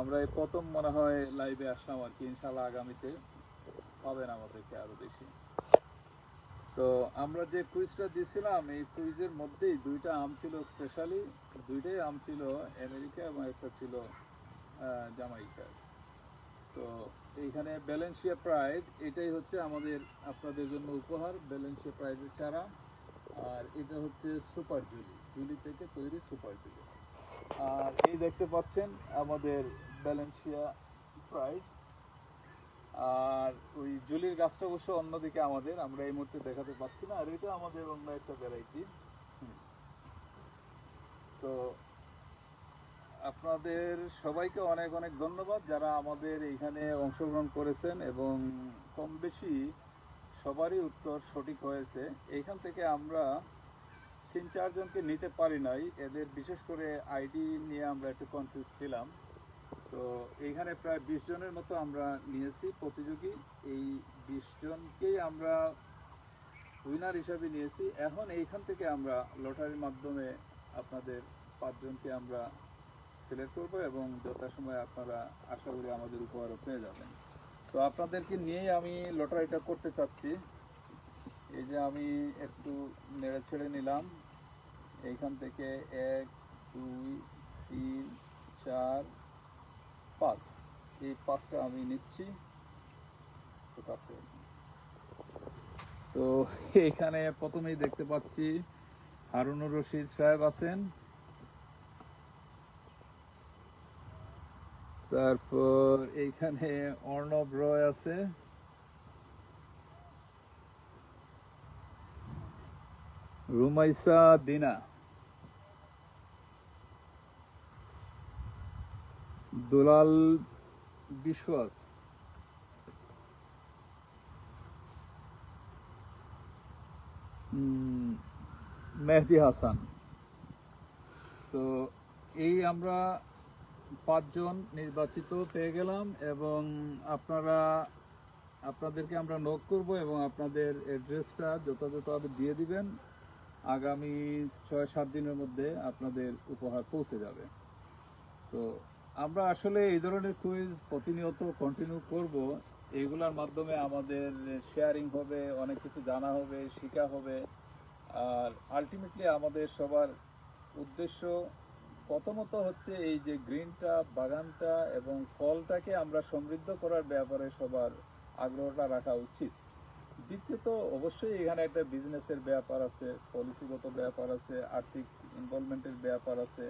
আমরা এই প্রথম মনে হয় লাইভে আসলাম আর কি। ইনশাল্লাহ আগামীতে পাবেন আমাদেরকে আরো বেশি। তো আমরা যে কুইজটা দিয়েছিলাম, এই কুইজের মধ্যেই দুইটা আম ছিল স্পেশালি, দুইটাই আম ছিল আমেরিকা এবং একটা ছিল জামাইকা। তো এইখানে ব্যালেন্সিয়া প্রাইড, এটাই হচ্ছে আমাদের আপনাদের জন্য উপহার, ব্যালেন্সিয়া প্রাইডের চারা। আর এটা হচ্ছে সুপার জুলি, জুলি থেকে তৈরি সুপার জুলি। আর এই দেখতে পাচ্ছেন আমাদের ব্যালেন্সিয়া প্রাইড। আর ওই জুলির গাছটা অবশ্য অন্যদিকে আমাদের, আমরা এই মুহূর্তে দেখাতে পাচ্ছি না। আর এটা আমাদের অন্য একটা ভ্যারাইটি। তো আপনাদের সবাইকে অনেক অনেক ধন্যবাদ যারা আমাদের এইখানে অংশগ্রহণ করেছেন, এবং কম বেশি সবারই উত্তর সঠিক হয়েছে। এইখান থেকে আমরা 3-4 জনকে নিতে পারি নাই, এদের বিশেষ করে আইডি নিয়ে আমরা একটু কনফিউজ ছিলাম। তো এইখানে প্রায় 20 জনের মতো আমরা নিয়েছি প্রতিযোগী। এই 20 জনকেই আমরা উইনার হিসাবে নিয়েছি। এখন এইখান থেকে আমরা লটারির মাধ্যমে আপনাদের 5 জনকে আমরা সিলেক্ট করবো, এবং যথাসময়ে আপনারা আশা করি আমাদের উপহারও পেয়ে যাবেন। তো আপনাদেরকে নিয়েই আমি লটারিটা করতে চাচ্ছি। এই যে আমি একটু নেড়ে ছেড়ে নিলাম, এইখান থেকে 1 2 3 4 5, এই 5টা আমি নিচ্ছি। তো এইখানে প্রথমেই দেখতে পাচ্ছি হারুনুর রশিদ সাহেব আছেন, তারপর এইখানে অর্ণব রয় আছে, রুমাইসা দিনা, দুলাল বিশ্বাস, মেহেদি হাসান। তো এই আমরা 5 জন নির্বাচিত পেয়ে গেলাম, এবং আপনাদেরকে আমরা নক করব, এবং আপনাদের অ্যাড্রেসটা যথাযথভাবে দিয়ে দিবেন। আগামী 6-7 দিনের মধ্যে আপনাদের উপহার পৌঁছে যাবে। তো আমরা আসলে এই ধরনের কুইজ প্রতিনিয়ত কন্টিনিউ করব। এইগুলোর মাধ্যমে আমাদের শেয়ারিং হবে, অনেক কিছু জানা হবে, শেখা হবে। আর আলটিমেটলি আমাদের সবার উদ্দেশ্য প্রথমত হচ্ছে এই যে গ্রিনটা বাগানটা এবং ফলটাকে আমরা সমৃদ্ধ করার ব্যাপারে সবার আগ্রহটা রাখা উচিত। দ্বিতীয়ত অবশ্যই এখানে একটা বিজনেসের ব্যাপার আছে, পলিসিগত ব্যাপার আছে, আর্থিক ইনভলভমেন্টের ব্যাপার আছে,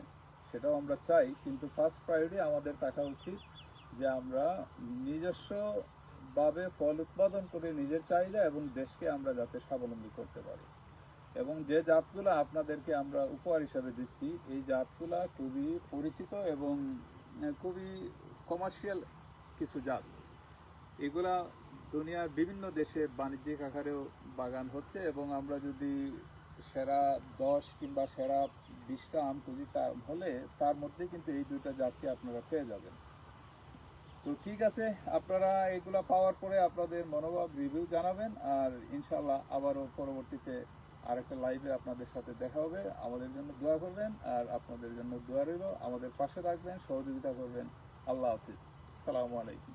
সেটাও আমরা চাই। কিন্তু ফার্স্ট প্রায়োরিটি আমাদের থাকা উচিত যে আমরা নিজস্বভাবে ফল উৎপাদন করে নিজের চাহিদা এবং দেশকে আমরা যাতে স্বাবলম্বী করতে পারি। এবং যে জাতগুলো আপনাদেরকে আমরা উপহার হিসাবে দিচ্ছি, এই জাতগুলা খুবই পরিচিত এবং খুবই কমার্শিয়াল কিছু জাত। এগুলা দুনিয়ার বিভিন্ন দেশে বাণিজ্যিক আকারেও বাগান হচ্ছে, এবং আমরা যদি সেরা 10 কিংবা সেরা 20টা আম খুঁজি হলে তার মধ্যে কিন্তু এই দুইটা জাতকে আপনারা পেয়ে যাবেন। তো ঠিক আছে, আপনারা এগুলা পাওয়ার পরে আপনাদের মনোভাব রিভিউ জানাবেন, আর ইনশাল্লাহ আবারও পরবর্তীতে আরেকটা লাইভে আপনাদের সাথে দেখা হবে। আমাদের জন্য দোয়া করবেন, আর আপনাদের জন্য দোয়া রইল। আমাদের পাশে থাকবেন, সহযোগিতা করবেন। আল্লাহ হাফিজ, আসসালামু আলাইকুম।